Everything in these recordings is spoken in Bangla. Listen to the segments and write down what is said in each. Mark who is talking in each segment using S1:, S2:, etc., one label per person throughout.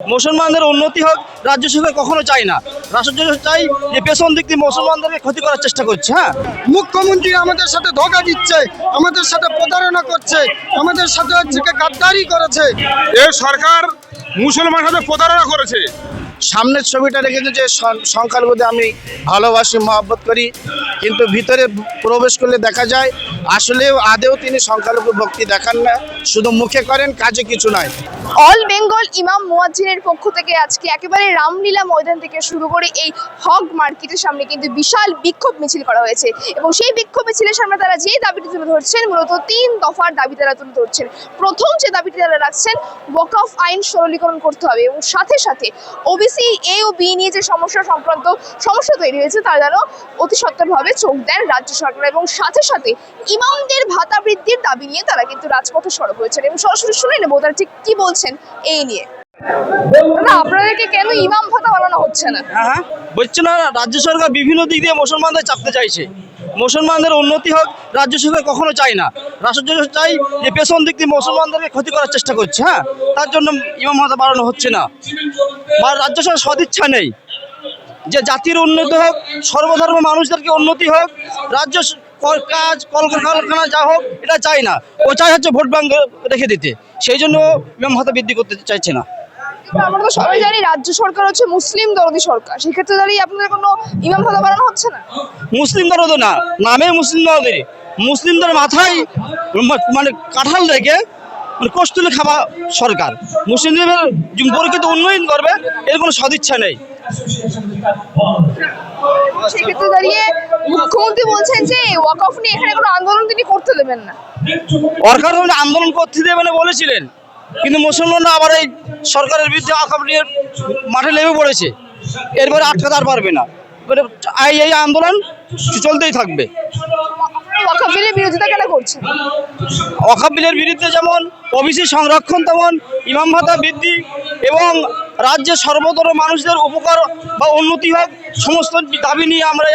S1: মুসলমানদের উন্নতি হোক রাজ্য সরকার কখনো চায় না। রাষ্ট্র চাই যে পেছন দিক দিয়ে মুসলমানদেরকে ক্ষতি করার চেষ্টা করছে।
S2: মুখ্যমন্ত্রী আমাদের সাথে ধোঁকা দিচ্ছে, আমাদের সাথে প্রতারণা করছে, আমাদের সাথে হচ্ছে গাদ্দারি করেছে।
S3: এই সরকার মুসলমানের সাথে প্রতারণা করেছে।
S1: সামনের ছবিটা রেখেছে যে সংখ্যালঘুদের আমি ভালোবাসি, মহব্বত করি, কিন্তু ভিতরে প্রবেশ করলে দেখা যায় আসলেও আদেও তিনি সংখ্যালঘু ভক্তি দেখান না, শুধু মুখে করেন, কাজে কিছু নয়।
S4: অল বেঙ্গল ইমাম মুয়াজ্জিনের পক্ষ থেকে আজকে একেবারে রামলীলা ময়দান থেকে শুরু করে এই হগ মার্কেটের সামনে কিন্তু বিশাল বিক্ষোভ মিছিল করা হয়েছে এবং সেই বিক্ষোভ মিছিলের সামনে তারা যে দাবিটি তুলে ধরছেন মূলত 3 দফার দাবি তারা তুলে ধরছেন। প্রথম যে দাবিটি তারা রাখছেন ওয়াকফ আইন সরলীকরণ করতে হবে এবং সাথে সাথে ওবিসি এ ও বি নিয়ে যে সমস্যা তৈরি হয়েছে তারা যেন অতি সত্বরভাবে চোখ দেন রাজ্য সরকার এবং সাথে সাথে ইমামদের ভাতা বৃদ্ধির দাবি নিয়ে তারা কিন্তু রাজপথে সরব হয়েছেন এবং সরাসরি শুনে নেবো তারা ঠিক কি বলছেন এই নিয়ে। দাদা, আপনাদেরকে কেন ইমাম ভাতা বানানো হচ্ছে না?
S1: বলছে না, রাজ্য সরকার বিভিন্ন দিক দিয়ে মুসলমানদের চাপতে চাইছে। মুসলমানদের উন্নতি হোক রাজ্য সরকার কখনো চায় না। রাষ্ট্র চাই যে পেছন দিক দিয়ে মুসলমানদেরকে ক্ষতি করার চেষ্টা করছে। তার জন্য ইমাম ভাতা বাড়ানো হচ্ছে না। বা রাজ্য সরকার সদিচ্ছা নেই যে জাতির উন্নতি হোক, সর্বধর্ম মানুষদেরকে উন্নতি হোক, রাজ্য কাজ কলকারখানা যা হোক এটা চাই না। ও চাই হচ্ছে ভোট ব্যাংক রেখে দিতে, সেই জন্য ইমাম ভাতা বৃদ্ধি করতে চাইছে না।
S4: আমরা তো সবাই জানি রাজ্য সরকার হচ্ছে মুসলিম দরদি সরকার, সেক্ষেত্রে দাঁড়িয়ে আপনাদের কোনো ইমাম ভাতা বাড়ানো হচ্ছে না?
S1: মুসলিম দরদ না, নামে মুসলিম দরদের, মুসলিমদের মাথায় মানে কাঁঠাল রেখে কস্তুলে খাওয়া সরকার। মুসলিমদের পরিচিত উন্নয়ন করবে এর কোনো সদিচ্ছা নেই।
S4: সেক্ষেত্রে দাঁড়িয়ে মুখ্যমন্ত্রী বলছেন যে ওয়াকফ নিয়ে এখানে কোনো আন্দোলন তিনি করতে দেবেন না।
S1: সরকার আন্দোলন করতে দেবে না বলেছিলেন, কিন্তু মুসলমানরা আবার এই সরকারের বিরুদ্ধে ওয়াকফ নিয়ে মাঠে নেমে পড়েছে। এরপরে আটকাতে আর পারবে না, এই আন্দোলন চলতেই থাকবে।
S4: ওয়াকফ বিলের বিরোধিতা কেন করছেন?
S1: ওয়াকফ বিলের বিরুদ্ধে যেমন ওবিসি সংরক্ষণ, তেমন ইমাম ভাতা বৃদ্ধি এবং রাজ্যের সর্বতর মানুষদের উপকার বা উন্নতি হোক, সমস্ত দাবি নিয়ে আমরা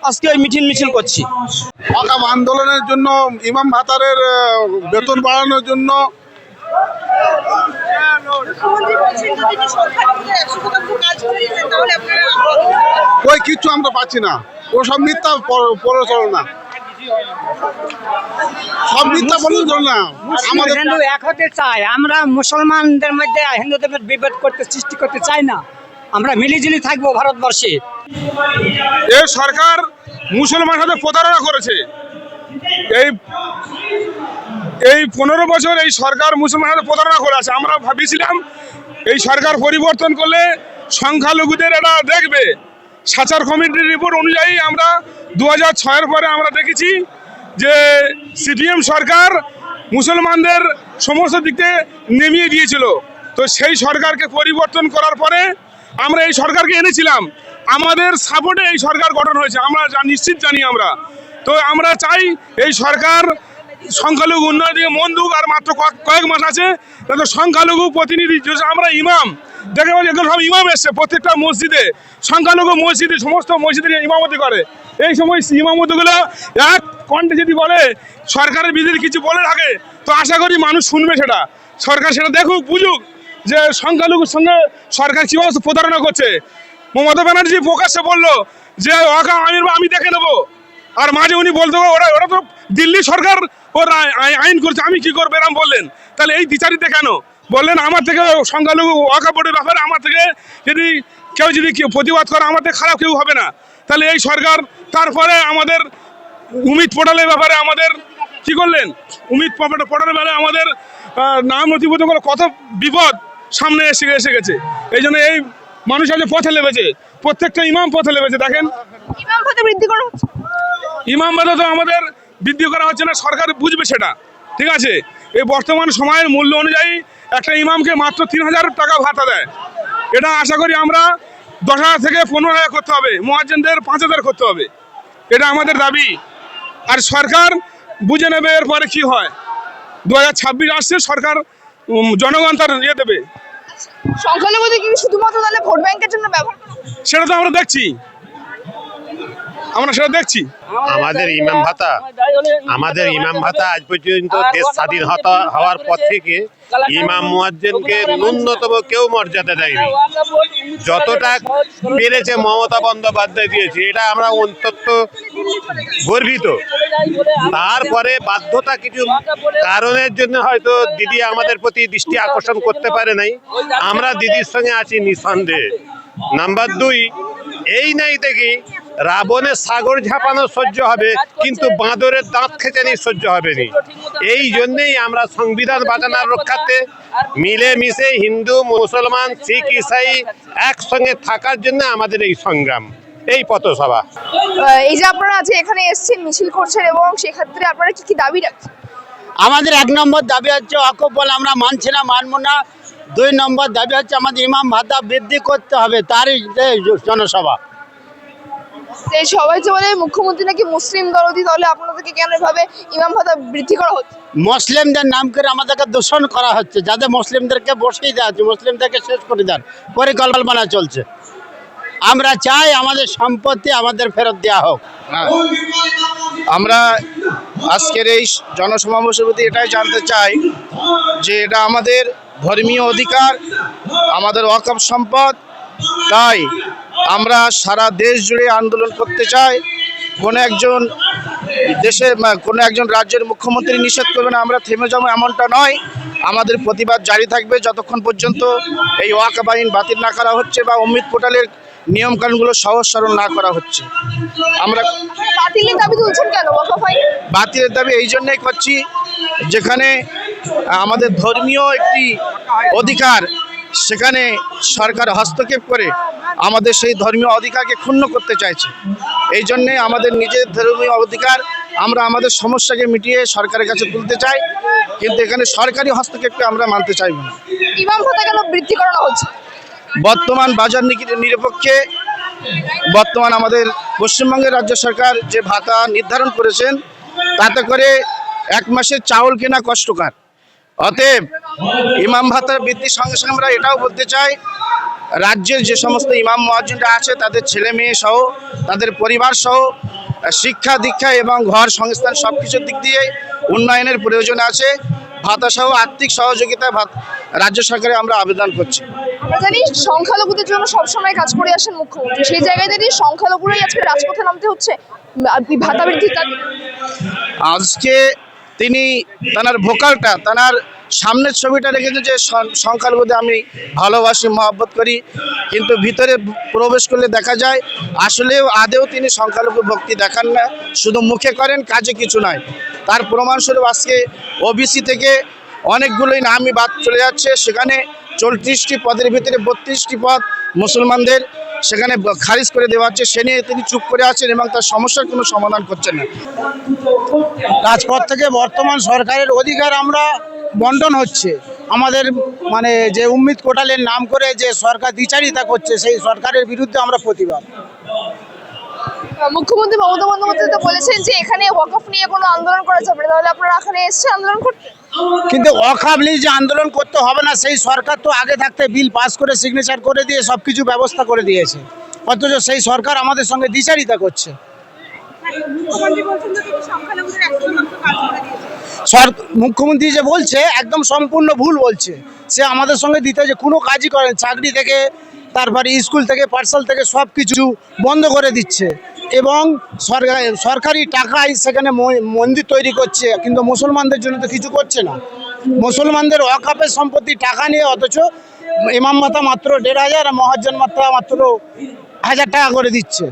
S1: আজকে এই মিছিল করছি।
S3: ওয়াকফ আন্দোলনের জন্য, ইমাম ভাতারের বেতন বাড়ানোর জন্য। ওই কিচ্ছু আমরা পাচ্ছি না, ও সব মিথ্যা প্ররোচনা, সব মিথ্যা প্ররোচনা।
S5: আমাদের হিন্দু এক হতে চাই, আমরা মুসলমানদের মধ্যে হিন্দুদের বিভেদ সৃষ্টি করতে চাই না। আমরা মিলিজুলি থাকবো ভারতবর্ষে।
S3: এই সরকার মুসলমানের সাথে প্রতারণা করেছে। এই 15 বছর এই সরকার মুসলমানের সাথে প্রতারণা করে আছে। আমরা ভাবিছিলাম এই সরকার পরিবর্তন করলে সংখ্যালঘুদের এরা দেখবে। সাচার কমিটির রিপোর্ট অনুযায়ী আমরা 2006-এর পরে আমরা দেখেছি যে সিপিএম সরকার মুসলমানদের সমস্ত দিকে নেমিয়ে দিয়েছিল। তো সেই সরকারকে পরিবর্তন করার পরে আমরা এই সরকারকে এনেছিলাম, আমাদের সাপোর্টে এই সরকার গঠন হয়েছে, আমরা নিশ্চিত জানি। তো আমরা চাই এই সরকার সংখ্যালঘু উন্নয়ন দিকে মন দুক। আর মাত্র কয়েক মাস আছে, তাদের সংখ্যালঘু প্রতিনিধি আমরা ইমাম দেখে বলি, এখন সব ইমাম এসছে প্রত্যেকটা মসজিদে, সংখ্যালঘু মসজিদে, সমস্ত মসজিদে ইমামতি করে। এই সময় ইমামতিগুলো এক কণ্ঠে যদি বলে, সরকারের বিরুদ্ধে কিছু বলে থাকে, তো আশা করি মানুষ শুনবে। সেটা সরকার সেটা দেখুক, বুঝুক যে সংখ্যালঘুর সঙ্গে সরকার কীভাবে প্রতারণা করছে। মমতা ব্যানার্জি প্রকাশ্যে বললো যে ওয়াকফ আমি দেখে নেবো, আর মাঝে উনি বলতে ওরা তো দিল্লি সরকার ওরা আইন করছে, আমি কি করবো এরকম বললেন। তাহলে এই দ্বিচারিতা কেন বললেন? আমার থেকে সংখ্যালঘু ওয়াকফ বোর্ডের ব্যাপারে আমার থেকে যদি কেউ প্রতিবাদ করে, আমার থেকে খারাপ কেউ হবে না। তাহলে এই সরকার তারপরে আমাদের উমিদ পোর্টালের ব্যাপারে আমাদের কি করলেন? উমিদ পোর্টালের ব্যাপারে আমাদের নাম নথিভুক্ত করে কত বিপদ সামনে এসে গেছে। এই জন্য এই মানুষ আজ পথে লেগেছে, প্রত্যেকটা ইমাম পথে লেগেছে। দেখেন,
S4: ইমাম ভাতা বৃদ্ধি করা হচ্ছে,
S3: ইমাম ভাতা তো আমাদের বৃদ্ধি করা হচ্ছে না, সরকার বুঝবে সেটা, ঠিক আছে। এই বর্তমান সময়ের মূল্য অনুযায়ী একটা ইমামকে মাত্র 3000 টাকা ভাতা দেয়। এটা আশা করি আমরা 10,000 থেকে 15,000 করতে হবে, মুয়াজ্জিনদের 5,000 করতে হবে। এটা আমাদের দাবি। আর সরকার বুঝে নেবে এরপরে কি হয়। 2026 আসছে, সরকার জনগণ তার দেবে।
S4: সংখ্যালঘুদের কি শুধুমাত্র তাহলে ভোট ব্যাংকের জন্য ব্যবহার করা হচ্ছে?
S3: সেটা তো আমরা দেখছি, সেটা দেখছি।
S6: আমাদের ইমাম ভাতা আমাদের ইমাম ভাতা আজ পর্যন্ত দেশ স্বাধীন হওয়ার পর থেকে ইমাম মুয়াজ্জিনকে ন্যূনতম কেউ মর্যাদা দেয়নি। যতটা পেরেছে মমতা বন্দ্যোপাধ্যায় দিয়েছে, এটা আমরা অত্যন্ত গর্বিত। তারপরে বাধ্যতা কিছু কারণের জন্য হয়তো দিদি আমাদের প্রতি দৃষ্টি আকর্ষণ করতে পারে নাই। আমরা দিদির সঙ্গে আছি নিঃসন্দেহে। নাম্বার 2, এই নাই দেখি রাবণের সাগর ঝাঁপানো সহ্য হবে, কিন্তু বাঁদরের দাঁত খেচানি সহ্য হবে না। এই জন্যেই আমরা সংবিধান বাঁচানোর রক্ষার্থে মিলেমিশে হিন্দু, মুসলমান, শিখ, ইসাই একসঙ্গে থাকার জন্য আমাদের এই সংগ্রাম, এই পথসভা।
S4: এই যে আপনারা আজ এখানে এসেছেন, মিছিল করছেন, এবং সেক্ষেত্রে আপনারা কি কি দাবি রাখছেন?
S5: আমাদের 1 নম্বর দাবি হচ্ছে ওয়াকফ বল আমরা মানছি না, মানবো না। 2 নম্বর দাবি হচ্ছে আমাদের ইমাম ভাতা বৃদ্ধি করতে হবে, তারই জনসভা।
S4: এই সবাই যে বলে মুখ্যমন্ত্রী নাকি মুসলিম দরদি, তাহলে আপনাদেরকে কেন এভাবে ইমাম ভাতা বৃদ্ধি করা হচ্ছে?
S5: মুসলিমদের নাম করে আমাদেরকে দূষণ করা হচ্ছে, যাতে মুসলিমদেরকে বসিয়ে দেওয়া হচ্ছে, মুসলিমদেরকে শেষ করে দেওয়ার পরিকল্পনা চলছে। আমরা চাই আমাদের সম্পত্তি আমাদের ফেরত দেওয়া হোক।
S2: আমরা আজকের এই জনসমাবেশের প্রতি এটাই জানতে চাই যে এটা আমাদের ধর্মীয় অধিকার, আমাদের ওয়াকফ সম্পদ। তাই আমরা সারা দেশ জুড়ে আন্দোলন করতে চাই। কোনো একজন রাজ্যের মুখ্যমন্ত্রী নিষেধ করবে না, আমরা থেমে যাবো এমনটা নয়। আমাদের প্রতিবাদ জারি থাকবে যতক্ষণ পর্যন্ত এই ওয়াকফ আইন বাতিল না করা হচ্ছে বা অমৃত পোর্টালের নিয়মকানুনগুলো সহজ সরল না করা হচ্ছে। আমরা
S4: বাতিলের দাবি তুলছেন কেন? ওয়াকফ আইন
S2: বাতিলের দাবি এই জন্যই করছি, যেখানে আমাদের ধর্মীয় একটি অধিকার, সেখানে সরকার হস্তক্ষেপ করে আমাদের সেই ধর্মীয় অধিকারকে ক্ষুণ্ণ করতে চাইছে। এই জন্যে আমাদের নিজের ধর্মীয় অধিকার আমরা আমাদের সমস্যাকে মিটিয়ে সরকারের কাছে তুলতে চাই, কিন্তু এখানে সরকারি হস্তক্ষেপকে আমরা মানতে চাইব না।
S4: ইমাম ভাতা কেন বৃদ্ধি করানো হচ্ছে?
S2: বর্তমান বাজার নিরপেক্ষে বর্তমান আমাদের পশ্চিমবঙ্গের রাজ্য সরকার যে ভাতা নির্ধারণ করেছেন, তাতে করে 1 মাসের চাউল কেনা কষ্টকর। অতএব ইমাম ভাতার বৃদ্ধির সঙ্গে সঙ্গে আমরা এটাও বলতে চাই, রাজ্যের যে সমস্ত ইমাম মুয়াজ্জিনরা আছে তাদের ছেলে মেয়ে সহ, তাদের পরিবার সহ শিক্ষা দীক্ষা এবং ঘর সংস্থান সব কিছুর দিক দিয়ে উন্নয়নের প্রয়োজন আছে। ভাতা সহ আর্থিক সহযোগিতা রাজ্য সরকারে আমরা আবেদন করছি।
S4: আমরা জানি সংখ্যালঘুদের জন্য সবসময় কাজ করে আসেন মুখ্যমন্ত্রী, সেই জায়গায় দাঁড়িয়ে সংখ্যালঘুরাই আজকে রাজপথে নামতে হচ্ছে ভাতা বৃদ্ধির দাবি।
S2: আজকে তিনি তার ভোকালটা, তার সামনের ছবিটা রেখেছে যে সংখ্যালঘুদের আমি ভালোবাসি, মহব্বত করি, কিন্তু ভিতরে প্রবেশ করলে দেখা যায় আসলেও আদেও তিনি সংখ্যালঘু ভক্তি দেখান না, শুধু মুখে করেন, কাজে কিছু নয়। তার প্রমাণস্বরূপ আজকে ওবিসি থেকে অনেকগুলোই নামই বাদ চলে যাচ্ছে। সেখানে 34টি পদের ভিতরে 32টি পদ মুসলমানদের, সেখানে খারিজ করে দেওয়া হচ্ছে। সে নিয়ে তিনি চুপ করে আছেন এবং তার সমস্যার কোনো সমাধান করছেন না।
S5: রাজপথ থেকে বর্তমান সরকারের অধিকার আমরা বন্টন হচ্ছে, আমাদের মানে যে অমৃত পোর্টালের নাম করে যে সরকার দ্বিচারিতা করছে, সেই সরকারের বিরুদ্ধে আমরা প্রতিবাদ।
S4: মুখ্যমন্ত্রী মমতা বন্দ্যোপাধ্যায় তো বলেছেন যে এখানে ওয়াকফ নিয়ে কোনো আন্দোলন করা যাবে না, তাহলে আপনারা এখানে এসেছেন আন্দোলন করতে?
S5: কিন্তু ওয়াকফ নিয়ে যে আন্দোলন করতে হবে না, সেই সরকার তো আগে থাকতে বিল পাস করে সিগনেচার করে দিয়ে সব কিছু ব্যবস্থা করে দিয়েছে, অথচ সেই সরকার আমাদের সঙ্গে দ্বিচারিতা করছে। মুখ্যমন্ত্রী যে বলছে একদম সম্পূর্ণ ভুল বলছে। সে আমাদের সঙ্গে দিতে যে কোনো কাজই করেন, চাকরি থেকে তারপরে স্কুল থেকে পাঠশাল থেকে সব কিছু বন্ধ করে দিচ্ছে, এবং সরকারি টাকায় সেখানে মন্দির তৈরি করছে, কিন্তু মুসলমানদের জন্য তো কিছু করছে না। মুসলমানদের ওয়াকফের সম্পত্তি টাকা নিয়ে, অথচ ইমাম ভাতা মাত্র 1500 আর মহাজ্জন ভাতা মাত্র 1000 টাকা করে দিচ্ছে,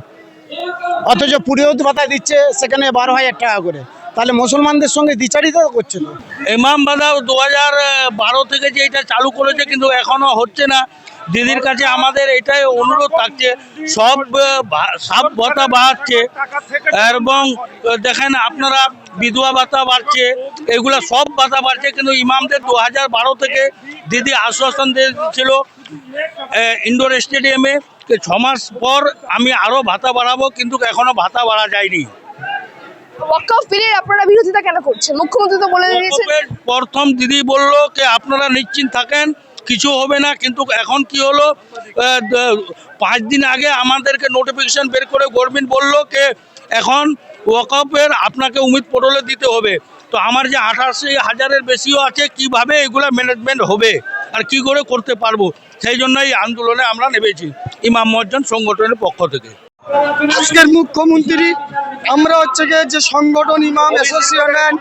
S5: অথচ পুরোহিত ভাতা দিচ্ছে সেখানে 12,000 টাকা করে। তাহলে মুসলমানদের সঙ্গে দ্বিচারিতা করছে না।
S1: ইমাম ভাতা 2012 থেকে যে এটা চালু করেছে, কিন্তু এখনো হচ্ছে না। দিদির কাছে আমাদের এটাই অনুরোধ থাকছে, সব ভাতা বাড়ছে, এবং দেখেন আপনারা বিধবা ভাতা বাড়ছে, এগুলা সব ভাতা বাড়ছে, কিন্তু ইমামদের 2012 থেকে দিদি আশ্বাসন দিয়েছিল ইনডোর স্টেডিয়ামে 6 মাস পর আমি আরও ভাতা বাড়াবো, কিন্তু এখনো ভাতা বাড়া যায়নি।
S4: ওয়াকফ বিলের আপনারা বিরোধিতা কেন করছেন? মুখ্যমন্ত্রী তো বলে দিয়েছেন।
S1: প্রথম দিদি বলল যে আপনারা নিশ্চিন্ত থাকেন,
S7: কিছু হবে না। কিন্তু এখন কি হলো, 5 দিন আগে আমাদেরকে নোটিফিকেশন বের করে গভর্নমেন্ট বললো যে এখন ওয়াকফের আপনাকে উমিদ পোর্টালে দিতে হবে। তো আমার যে 88,000-এর বেশিও আছে, কিভাবে এগুলো ম্যানেজমেন্ট হবে আর কি করে করতে পারবো, সেই জন্য এই আন্দোলনে আমরা নেমেছি ইমাম মুয়াজ্জিন সংগঠনের পক্ষ থেকে।
S5: আজকের মুখ্যমন্ত্রী আমরা হচ্ছে গিয়ে যে সংগঠন ইমাম অ্যাসোসিয়েশন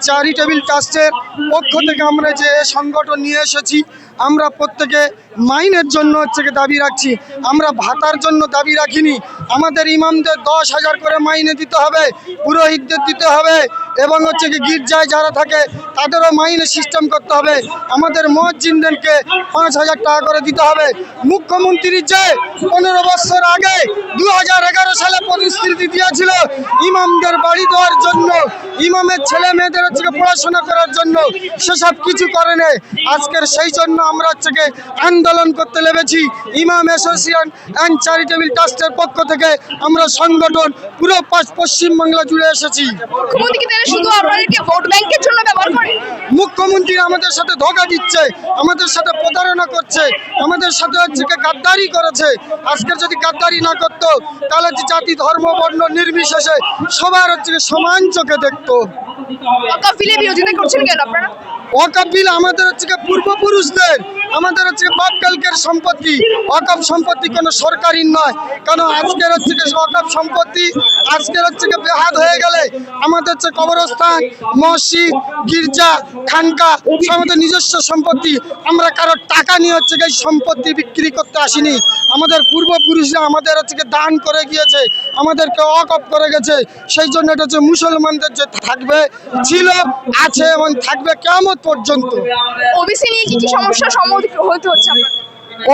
S5: চ্যারিটেবল ট্রাস্টের পক্ষ থেকে আমরা যে সংগঠন নিয়ে এসেছি, আমরা প্রত্যেকে মাইনের জন্য হচ্ছে গিয়ে দাবি রাখছি। আমরা ভাতার জন্য দাবি রাখিনি। আমাদের ইমামদের 10,000 করে মাইনে দিতে হবে, পুরোহিতদের দিতে হবে, এবং হচ্ছে কি গির্জায় যারা থাকে তাদেরও মাইনে সিস্টেম করতে হবে। আমাদের মুয়াজ্জিনদেরকে 5,000 টাকা করে দিতে হবে। মুখ্যমন্ত্রী যে 15 বছর আগে 2011 সালে প্রতিশ্রুতি দিয়েছিল ইমামদের বাড়ি দেওয়ার জন্য, ইমামের ছেলে মেয়েদের হচ্ছে পড়াশোনা করার জন্য, সেসব কিছু করে নেই। আজকের সেই জন্য আমরা হচ্ছে আন্দোলন করতে লেগেছি। ইমাম অ্যাসোসিয়েশন অ্যান্ড চ্যারিটেবল ট্রাস্টের পক্ষ থেকে আমরা সংগঠন পুরো পশ্চিমবাংলা জুড়ে এসেছি।
S4: মুখ্যমন্ত্রী কি তাহলে শুধু আপনাদেরকে ভোট ব্যাংকের জন্য ব্যবহার করে?
S5: মুখ্যমন্ত্রী আমাদের সাথে ধোঁকা দিচ্ছে, আমাদের সাথে প্রতারণা করছে, আমাদের সাথে হচ্ছে গাদ্দারি করেছে। আজকের যদি গাদ্দারি না করতো তাহলে জাতি ধর্ম বর্ণ নির্বিশেষে সবার হচ্ছে সমান চোখে দেখতো।
S4: ওয়াকফ বিলের বিরোধিতা করছেন কেন আপনারা?
S5: ওয়াকফ বিল আমাদের হচ্ছে পূর্বপুরুষদের, আমাদের হচ্ছে বাপকালকের সম্পত্তি। ওয়াকফ সম্পত্তি কোনো সরকারি নয়। কেন আজকের হচ্ছে ওয়াকফ সম্পত্তি আজকের হচ্ছে বেহাত হয়ে গেলে আমাদের হচ্ছে কবরস্থান, মসজিদ, গির্জা, খানকা আমাদের নিজস্ব সম্পত্তি। আমরা কারোর টাকা নিয়ে হচ্ছে এই সম্পত্তি বিক্রি করতে আসিনি। আমাদের পূর্বপুরুষরা আমাদের হচ্ছে দান করে গিয়েছে, আমাদেরকে ওয়াকফ করে গেছে। সেই জন্য এটা হচ্ছে মুসলমানদের যে থাকবে, ছিল, আছে এবং থাকবে কিয়ামত পর্যন্ত।
S4: ওবিসি নিয়ে কি কি সমস্যার সম্মুখীন হতে হচ্ছে আপনাদের?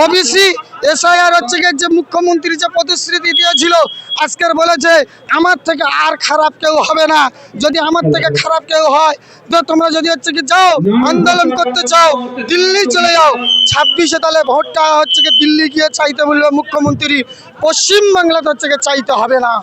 S5: ওবিসি এসআইআর হচ্ছে যে মুখ্যমন্ত্রী যে প্রতিশ্রুতি দিয়েছিল, আজকের বলেছে আমার থেকে আর খারাপ কেউ হবে না। যদি আমার থেকে খারাপ কেউ হয় তো তোমরা যদি হচ্ছে কি যাও আন্দোলন করতে চাও দিল্লি চলে যাও। 26-এ তাহলে ভোটটা হচ্ছে কি দিল্লি গিয়ে চাইতে বলবে মুখ্যমন্ত্রী, পশ্চিমবাংলাতে হচ্ছে চাইতে হবে না।